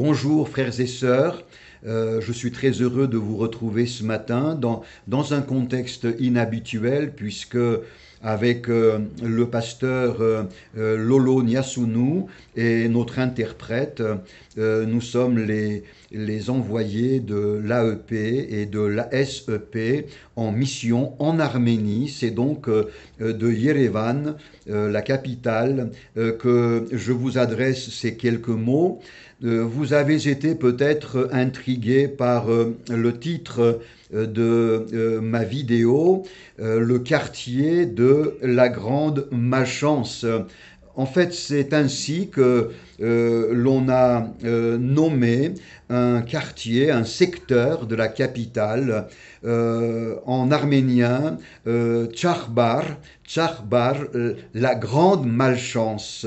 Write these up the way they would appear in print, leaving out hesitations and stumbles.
Bonjour frères et sœurs, je suis très heureux de vous retrouver ce matin dans un contexte inhabituel puisque avec le pasteur Lolo Niasunu et notre interprète, nous sommes les envoyés de l'AEP et de l'ASEP en mission en Arménie. C'est donc de Yerevan, la capitale, que je vous adresse ces quelques mots. Vous avez été peut-être intrigué par le titre de ma vidéo, le quartier de la grande malchance. En fait, c'est ainsi que l'on a nommé un quartier, un secteur de la capitale en arménien, Tchahbar, la grande malchance.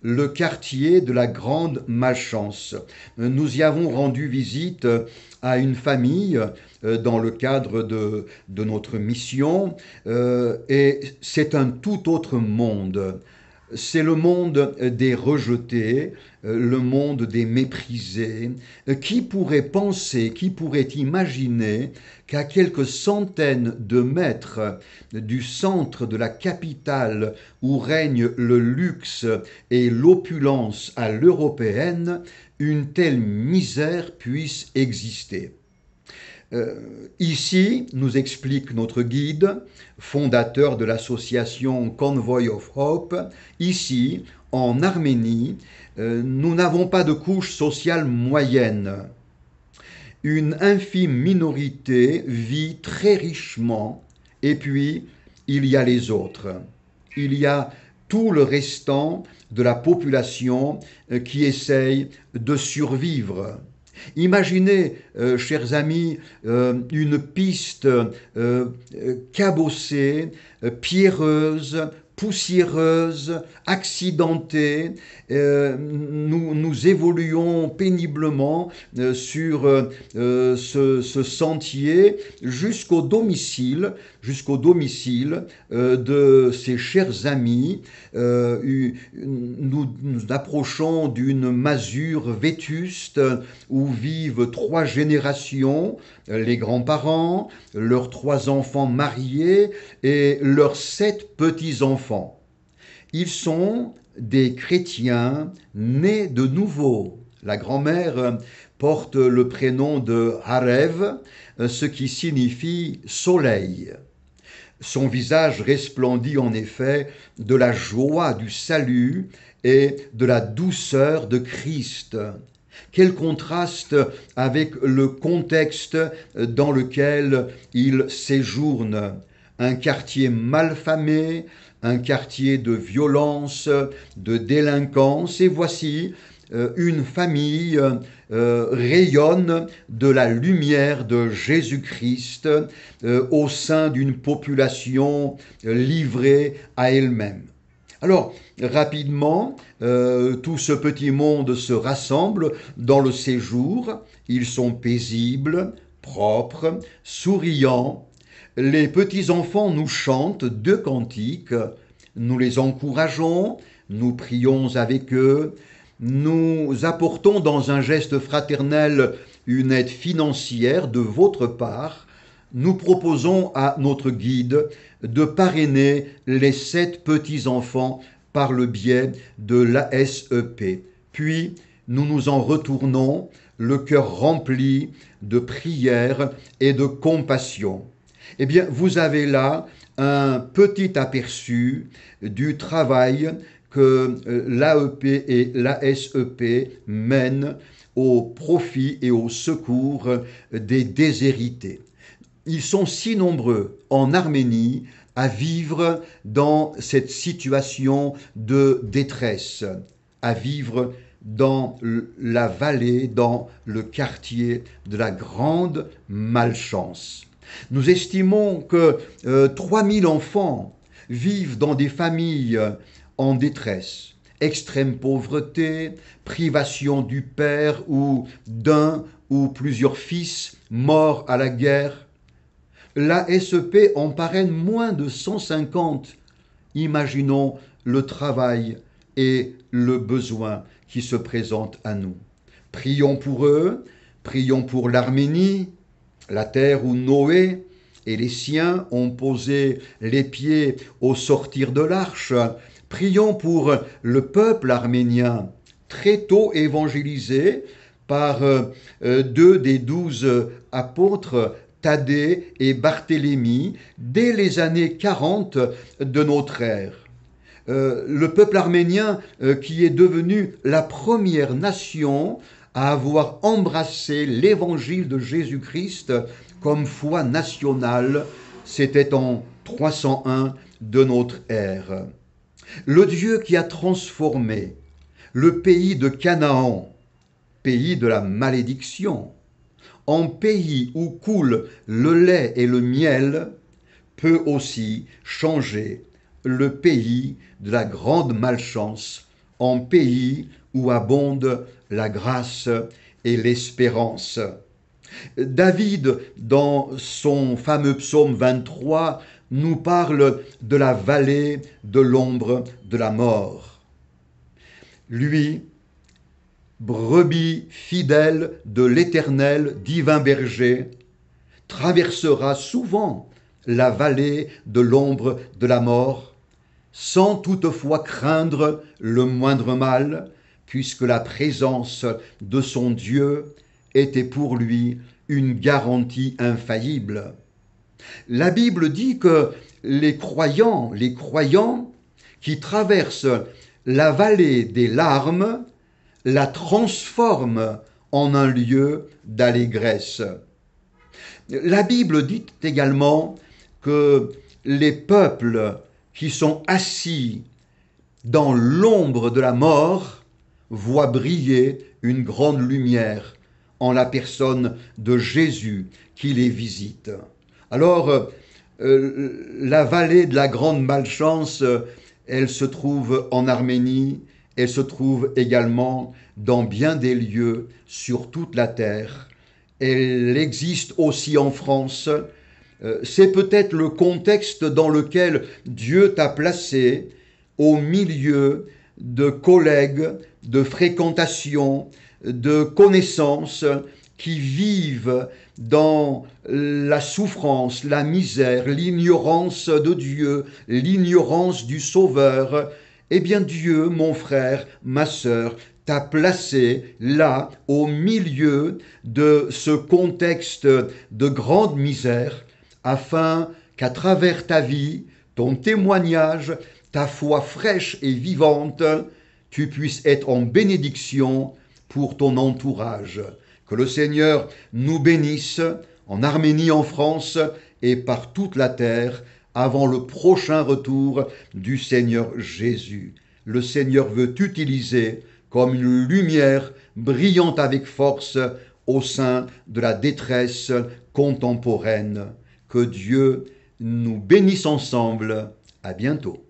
Le quartier de la grande malchance. Nous y avons rendu visite à une famille dans le cadre de notre mission et c'est un tout autre monde. C'est le monde des rejetés, le monde des méprisés. Qui pourrait penser, qui pourrait imaginer qu'à quelques centaines de mètres du centre de la capitale où règne le luxe et l'opulence à l'européenne, une telle misère puisse exister? Ici, nous explique notre guide, fondateur de l'association Convoy of Hope, ici, en Arménie, nous n'avons pas de couche sociale moyenne. Une infime minorité vit très richement, et puis il y a les autres. Il y a tout le restant de la population qui essaye de survivre. Imaginez, chers amis, une piste cabossée, pierreuse, poussiéreuse, accidentée. Nous évoluons péniblement sur ce sentier jusqu'au domicile de ces chers amis. Nous approchons d'une masure vétuste où vivent 3 générations, les grands-parents, leurs 3 enfants mariés et leurs 7 petits-enfants. Ils sont des chrétiens nés de nouveau. La grand-mère porte le prénom de Harev, ce qui signifie soleil. Son visage resplendit en effet de la joie du salut et de la douceur de Christ. Quel contraste avec le contexte dans lequel il séjourne. Un quartier malfamé, un quartier de violence, de délinquance, et voici une famille rayonne de la lumière de Jésus-Christ au sein d'une population livrée à elle-même. Alors, rapidement, tout ce petit monde se rassemble dans le séjour. Ils sont paisibles, propres, souriants. Les petits-enfants nous chantent 2 cantiques. Nous les encourageons, nous prions avec eux. Nous apportons dans un geste fraternel une aide financière de votre part. Nous proposons à notre guide de parrainer les 7 petits-enfants par le biais de l'ASEP. Puis, nous nous en retournons, le cœur rempli de prière et de compassion. Eh bien, vous avez là un petit aperçu du travail que l'AEP et l'ASEP mènent au profit et au secours des déshérités. Ils sont si nombreux en Arménie à vivre dans cette situation de détresse, à vivre dans la vallée, dans le quartier de la grande malchance. Nous estimons que 3000 enfants vivent dans des familles en détresse, extrême pauvreté, privation du père ou d'un ou plusieurs fils morts à la guerre. L'ASEP en parraine moins de 150. Imaginons le travail et le besoin qui se présentent à nous. Prions pour eux, prions pour l'Arménie, la terre où Noé et les siens ont posé les pieds au sortir de l'arche. Prions pour le peuple arménien, très tôt évangélisé par deux des 12 apôtres, Thaddée et Barthélemy, dès les années 40 de notre ère. Le peuple arménien qui est devenu la première nation à avoir embrassé l'évangile de Jésus-Christ comme foi nationale, c'était en 301 de notre ère. Le Dieu qui a transformé le pays de Canaan, pays de la malédiction, en pays où coule le lait et le miel, peut aussi changer le pays de la grande malchance en pays où abonde la grâce et l'espérance. David, dans son fameux psaume 23, nous parle de la vallée de l'ombre de la mort. Lui, brebis fidèle de l'Éternel, divin berger, traversera souvent la vallée de l'ombre de la mort, sans toutefois craindre le moindre mal, puisque la présence de son Dieu était pour lui une garantie infaillible. La Bible dit que les croyants qui traversent la vallée des larmes la transforment en un lieu d'allégresse. La Bible dit également que les peuples qui sont assis dans l'ombre de la mort voient briller une grande lumière en la personne de Jésus qui les visite. Alors, la vallée de la grande malchance, elle se trouve en Arménie, elle se trouve également dans bien des lieux sur toute la terre. Elle existe aussi en France. C'est peut-être le contexte dans lequel Dieu t'a placé au milieu de collègues, de fréquentations, de connaissances qui vivent dans la souffrance, la misère, l'ignorance de Dieu, l'ignorance du Sauveur. Eh bien Dieu, mon frère, ma sœur, t'a placé là, au milieu de ce contexte de grande misère, afin qu'à travers ta vie, ton témoignage, ta foi fraîche et vivante, tu puisses être en bénédiction pour ton entourage. Que le Seigneur nous bénisse en Arménie, en France et par toute la terre avant le prochain retour du Seigneur Jésus. Le Seigneur veut t'utiliser comme une lumière brillante avec force au sein de la détresse contemporaine. Que Dieu nous bénisse ensemble. À bientôt.